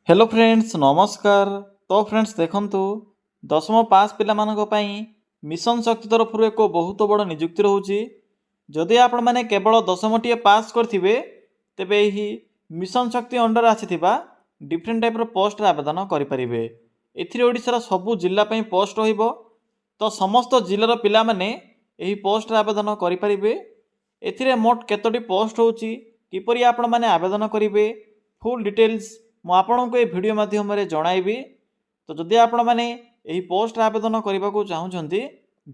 Hello friends नमस्कार। तो friends देखंतु दशम पास पिलामानक पई मिशन शक्ति तरफ एक बहुत बड़ नियुक्ति रोचे। जदि आपण माने केवल दशमटी पास करथिबे तेबे ही मिशन शक्ति अंडर आसीथिबा डिफरेंट टाइप रो पोस्ट आवेदन करि परिबे। एथिरे ओडिसा सबु जिल्ला पई पोस्ट रहिबो। तो समस्त जिल्लार पिला माने एही पोस्ट आवेदन करि परिबे। एथिरे मोट केतोटी पोस्ट होची किपरि आपण माने आवेदन करिवे फुल डिटेल्स मु आपनको ए वीडियो माध्यम रे जणाइबी। तो जदि आपण माने एही पोस्ट आवेदन करने को चाहूँगी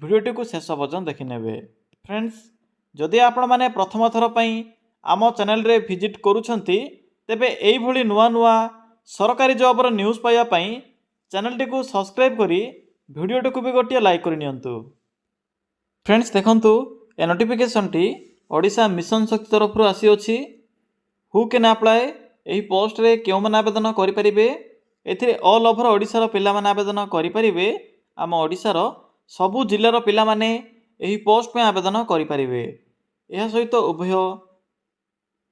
वीडियोटी को शेष पर्यटन देखि नेबे। फ्रेंड्स जदि आपण माने प्रथम थर पई आम चैनल रे विजिट करूछंती तेबे एही भली नुआ नुआ सरकारी जॉब रो न्यूज़ पाइबा पई चैनल टी को सब्सक्राइब करी वीडियोटी को भी गोटे लाइक कर नियंतु। फ्रेंड्स देखंतु ए नोटिफिकेशन टी ओडिशा मिशन शक्ति तरफ आसी अछि। हु कैन अप्लाई एही पोस्ट रे केउ मन आवेदन करि परिबे। एथिरे ऑल ओवर ओडिसा रो पिला मन आवेदन करि परिबे। आम ओडिसा रो सबु जिल्ला रो पिला माने एही पोस्ट पे आवेदन करि परिबे। एहा सहित उभय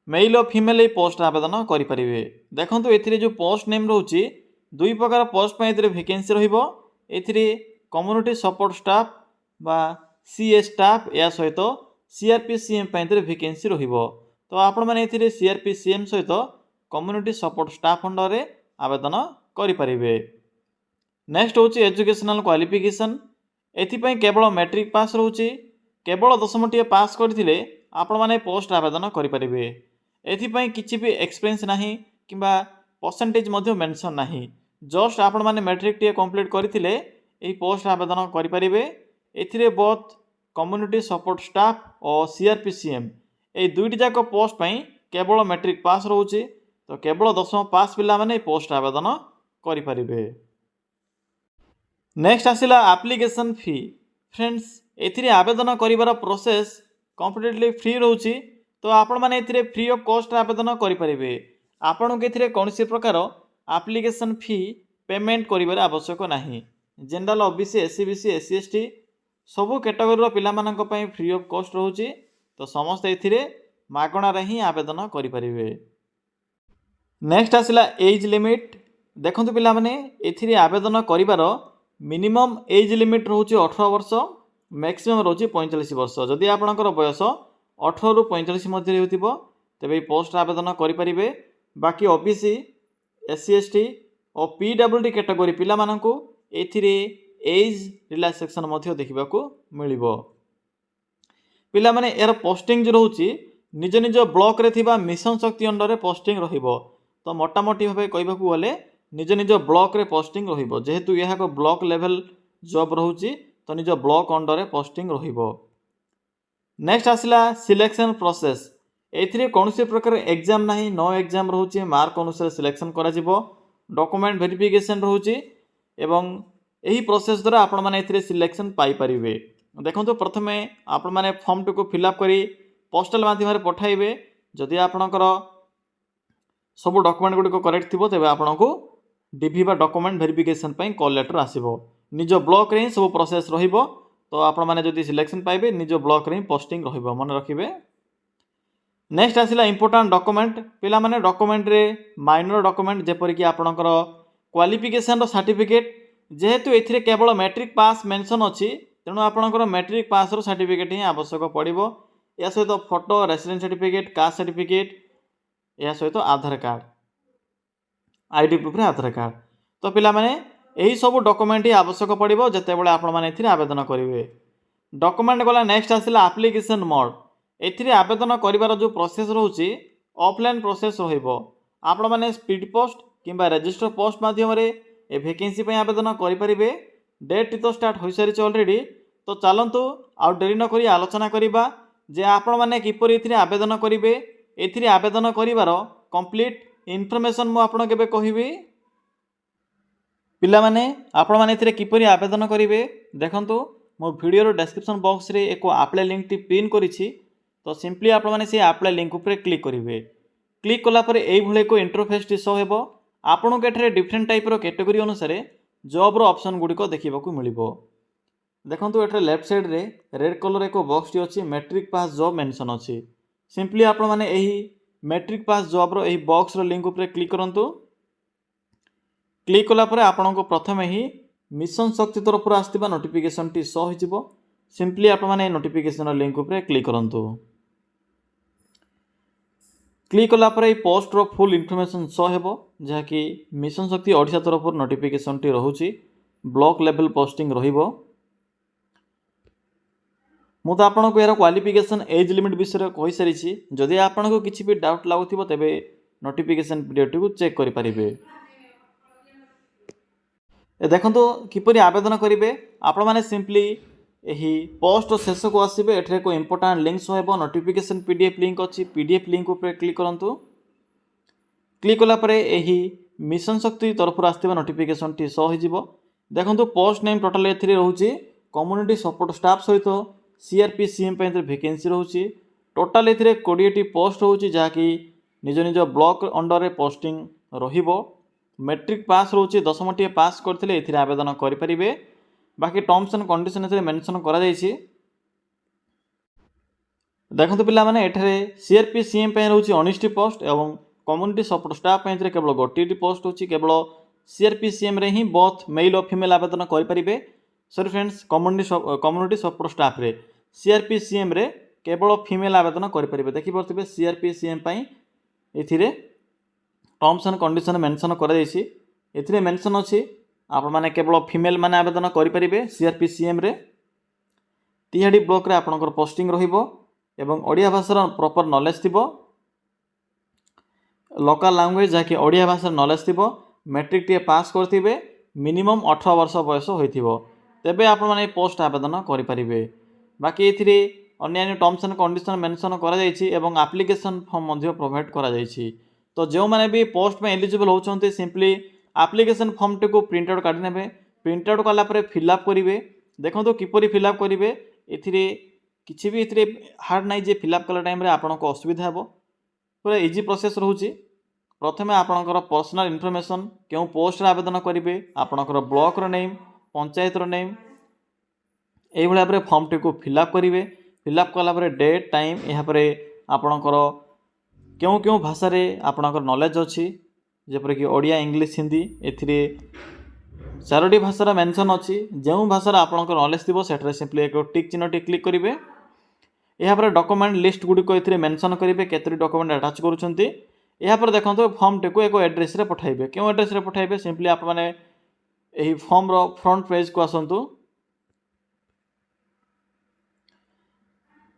मेल और फीमेल ए पोस्ट आवेदन करि परिबे। देखंतु एथिरे जो पोस्ट नेम रहउची दुई प्रकार पोस्ट पे एथिरे वैकेंसी रहिबो। एथिरे कम्युनिटी सपोर्ट स्टाफ बा सीए स्टाफ या सहित सीआरपीसीएम पे एथिरे वैकेंसी रहिबो। तो आपण माने एथिरे सीआरपीसीएम सहित कम्युनिटी सपोर्ट स्टाफ अंडर रे आवेदन करि परिबे। नेक्स्ट होची एजुकेशनल क्वालिफिकेशन। एथिपई केवल मैट्रिक पास रहउची। केवल दशमटी पास करथिले आपण माने पोस्ट आवेदन करि परिबे। एथिपई किछि भी एक्सपीरियंस नाही किबा परसेंटेज मध्ये मेंशन नाही। जस्ट आपण माने मैट्रिक टी कंप्लीट करथिले एही पोस्ट आवेदन करि परिबे। एथिरे बोथ कम्युनिटी सपोर्ट स्टाफ और सीआरपीसीएम ए दुईटी जाक पोस्ट पई केवल मैट्रिक पास रहउची। तो केवल दशम पास पिला माने पोस्ट आवेदन करि परिबे। नेक्स्ट आसिला एप्लिकेशन फी। फ्रेंड्स एथिरे आवेदन करिवार प्रोसेस कंप्लीटली फ्री रहउची। तो आपण माने एथिरे फ्री ऑफ कॉस्ट आवेदन करि परिबे। आपण के एथिरे कोनसी प्रकार एप्लिकेशन फी पेमेंट करिवार आवश्यक नाही। General OBC SC BC SC ST सबु कैटेगरी रो पिला मानक पई फ्री ऑफ कॉस्ट रहउची। तो समस्त एथिरे मागणा रे ही आवेदन करि परिबे। नेक्स्ट आसिला एज लिमिट। देखंतु पिला माने एथिरे आवेदन करिवार मिनिमम एज लिमिट रहउची 18 वर्ष, मैक्सिमम रहउची 45 वर्ष। जदि आपनकर बयस 18 रु 45 मध्ये हेउतिबो तबे पोस्ट आवेदन करि परिबे। बाकी ओबीसी एससी एसटी और पीडब्ल्यूडी कैटेगरी पिला मानकु एथिरे एज रिलैक्सेशन मध्ये देखिबाकू मिलिबो। पिला माने एयर पोस्टिंग जो रहउची निज निज ब्लॉक रे थिबा मिशन शक्ति अंडर रे पोस्टिंग रहिबो। तो मोटामोटी भाव कहबाकू गले निज निज ब्लॉक रे पोस्टिंग रहिबो। जेहेतु यह एक ब्लॉक लेवल जॉब रहउची तो निज ब्लॉक अंडर रे पोस्टिंग रहिबो। नेक्स्ट आसिला सिलेक्शन प्रोसेस। एथिरे कोनोसी प्रकार एग्जाम नाही, नो एग्जाम रहउची। मार्क अनुसार सिलेक्शन करा जिवो। डॉक्यूमेंट वेरिफिकेशन रहउची एवं एही प्रोसेस द्वारा आपण माने एथिरे सिलेक्शन पाई परिबे। देखंतु प्रथमे आपण माने फॉर्म टू को फिल अप करी पोस्टल माध्यम रे पठाइबे। जदि आपणकर सब डॉक्यूमेंट गुडी को करेक्ट थिबो तेबे आपनको डीवी बा डॉक्यूमेंट वेरिफिकेशन पई कॉल लेटर आसीबो। निज ब्लॉक रे सब प्रोसेस रहिबो। तो आपण माने जदि सिलेक्शन पाइबे निज ब्लॉक रे पोस्टिंग रहिबो, मन रखिबे। नेक्स्ट आसिला इंपोर्टेंट डॉक्यूमेंट। पिला माने डॉक्यूमेंट रे माइनर डॉक्यूमेंट जेपरि कि आपणकर क्वालिफिकेशन रो सर्टिफिकेट। जेहेतु एथिरे केवल मैट्रिक पास मेंशन अछि तेणु आपणकर मैट्रिक पास रो सर्टिफिकेट ही आवश्यक पड़िबो। या सहित photo, residence certificate, caste certificate, या सहित आधार कार्ड, आईडी प्रूफ रे आधार कार्ड। तो पिला माने एही सब डॉक्यूमेंट ही आवश्यक पड़िबो जते बेले आपण माने एथिरे आवेदन करिवे। डॉक्यूमेंट गला नेक्स्ट आसिला एप्लिकेशन मोड। एथिरे आवेदन करिवार जो प्रोसेस रहउची ऑफलाइन प्रोसेस रहिबो। आपण माने स्पीड पोस्ट किंबा रजिस्टर पोस्ट माध्यम रे ए वैकेंसी पे आवेदन करि परिबे। डेट तो स्टार्ट होई सारिछ ऑलरेडी। तो चलंतु आ डेरी न करी आलोचना करिबा जे आपण माने किपरि एथिरे आवेदन करिवे। एथिरे आवेदन करिवार कंप्लीट इन्फॉर्मेशन मु आपण केबे कहिबी। पिला माने आपण माने एथिरे किपरि आवेदन करिवे देखंतु मो वीडियो रो डिस्क्रिप्शन बॉक्स रे एको अप्लाई लिंक टी पिन करिछि। तो सिंपली आपण माने से अप्लाई लिंक ऊपर क्लिक करिवे। क्लिक कला परे एई भले को इंटरफेस टी शो हेबो। आपण के एठरे डिफरेंट टाइप रो कैटेगरी अनुसार जॉब रो ऑप्शन गुडी को देखिबाकू मिलिबो। देखंतु एठरे लेफ्ट साइड रे रेड कलर एको बॉक्स टी अछि, मैट्रिक पास जॉब मेंशन अछि। सिंपली आपण माने एही मैट्रिक पास जॉब रो एही बॉक्स रो लिंक ऊपर क्लिक करंतु। क्लिक कलापर आपको प्रथम ही मिशन शक्ति तरफ आसवा नोटिफिकेशन टी शो हो सिंपली आप नोटिफिकेशन लिंक उपर क्लिक करूँ। क्लिक कलापर ये पोस्टर फुल इनफॉरमेशन शो हो जहाँकि मिशन शक्ति ओडिशा तरफ नोटिफिकेशन टी रोचे ब्लॉक लेवल पोस्टिंग रहिबो। मु तो आपको यार क्वालिफिकेशन एज लिमिट विषय कही सारी जदि आपको किसी भी डाउट लगुव तेरे नोटिफिकेशन पीडीएफ को चेक करेंगे। देखो किपरि आवेदन करेंगे आपण मैंने सिंपली यही पोस्ट शेष को आसवे एठे को इम्पोर्टाट लिंक शो हो नोटिफिकेशन पीडीएफ लिंक अच्छी पीडीएफ लिंक उपर क्लिक करूँ। क्लिक कलापर यही मिशन शक्ति तरफ आसवा नोटिफिकेशन टी शो हो। देखो पोस्ट नेम टोटाल ए रोचे कम्युनिटी सपोर्ट स्टाफ सहित सीआरपीसीएम वैकेंसी रोचे टोटाल ए 20टी पोस्ट रोचे जहाँकि निज निज ब्लॉक अंडर पोस्टिंग रहिबो। मैट्रिक पास रोचे 10टी पास करते ये आवेदन करेंगे। बाकी terms and condition A mention करा जायछि। देखो पिला माने एठरे सीआरपीसीएम रोचे 19टी पोस्ट और कम्युनिटी सपोर्ट स्टाफ केवल 1टी पोस्ट होची केवल सीआरपीसीएम रे ही बोथ मेल और फीमेल आवेदन करेंगे। Sorry friends community support staff रे सीआरपीसीएम रे केवल फीमेल आवेदन करेंगे। देखिपे सीआरपीसीएम ये टर्म्स एंड कंडीशन मेंशन कर मेंशन अच्छी आप माने केवल फीमेल माने आवेदन करेंगे। सीआरपीसीएम रे तिहाड़ी ब्लॉक रे आपनकर पोस्टिंग रहिबो एवं ओडिया भाषार प्रॉपर नॉलेज थिबो लोकल लैंग्वेज जहाँकि ओडिया भाषार नॉलेज थिबो मैट्रिक टी पास करथिबे मिनिमम 18 वर्ष बयस होइथिबो तेबे आपण माने पोस्ट आवेदन करेंगे। बाकी ये अन्य टर्म्स एंड कंडीशन मेंशन करा जायछि एवं एप्लिकेशन फॉर्म मध्य प्रोवाइड करा जायछि। तो जो मैंने भी पोस्ट में एलिजिबल होचंते सिंपली एप्लिकेशन फॉर्म टी को प्रिंट आउट काढी नेबे प्रिंट आउट कला परे फिलअप करेंगे। देखो तो किपरि फिलअप करेंगे एथिरे किछि भी एथिरे हार्ड नाइ जे फिलअप कला टाइम रे आपनको असुविधा हेबो पूरा इजी प्रोसेस रहउछि। प्रथमे आपणकर पर्सनल इनफॉरमेशन क्यों पोस्ट आवेदन करेंगे आपणकर ब्लॉक रो नेम पंचायत रो नेम एई भलिया परे फॉर्म टी को फिलअप करेंगे। फिलअप कला परे डेट टाइम यहाँ पर आपणकर क्यों क्यों भाषा रे आपणकर नॉलेज अच्छी जेपर कि ओडिया इंग्लिश हिंदी एथिरे 4टी भाषार मेंशन अच्छी जो भाषार आपणकर नॉलेज थी सेठरे सिंपली एक टिक चिन्ह टी क्लिक करेंगे। यहाँ पर डॉक्यूमेंट लिस्ट गुड़िक ये मेंशन करेंगे केतरी डॉक्यूमेंट अटैच करुँच। यहाँ पर देखो फॉर्म टी को एक एड्रेस रे पठाइबे क्यों एड्रेस रे पठाइबे सिंपली आप माने यही फॉर्म रो फ्रंट पेज को आसतु।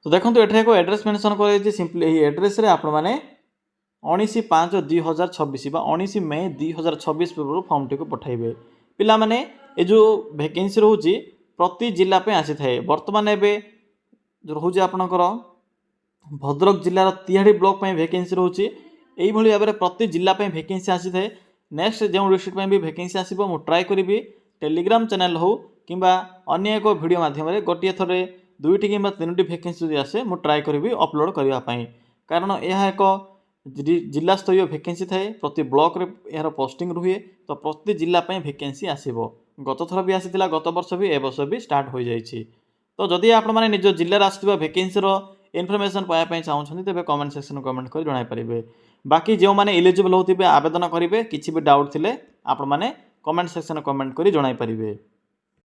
तो देखो ये एक एड्रेस मेंशन कर सिंपली यही एड्रेस रे आप माने 19/5/2026 बा 19 मई 2026 पूर्व फॉर्म टी को पठाइबे। पिला माने ए जो वैकेंसी रोची प्रति जिला पे आसी थाए वर्तमान एबे जो रोचे आपनकर भद्रक जिलार तिहाड़ी ब्लॉक पे वैकेंसी रोची एई भली भाबरे प्रति जिला पे वैकेंसी आसी थाए। नेक्स्ट जो डिस्ट्रिक्ट पे भी वैकेंसी आसीबो मु ट्राई करिवि टेलीग्राम चैनल हो किंबा अन्य एक वीडियो माध्यम रे गोटिए थरे 2टी किंबा 3टी वैकेंसी जदि आसे मु ट्राई करिवि अपलोड करिवा पई कारण यह एक जिला स्तरीय वैकेंसी थाए प्रति ब्लॉक रे यार पोस्टिंग रुहे तो प्रति जिला पे वैकेंसी आसीबो। गत थर भी आसीतिला गत वर्ष भी ए वर्ष भी स्टार्ट हो जाइछि। तो जदि आपण माने निज जिल्ला रे आसीबा वैकेंसी रो इनफॉरमेशन पाया पई चाहउछन्ती तेबे कमेंट सेक्शन कमेंट कर जणाई परिबे। बाकी जो माने एलिजिबल होतिबे आवेदन करिवे किछि भी डाउट थिले आपण माने कमेंट सेक्शन कमेंट करी जणाई परिबे।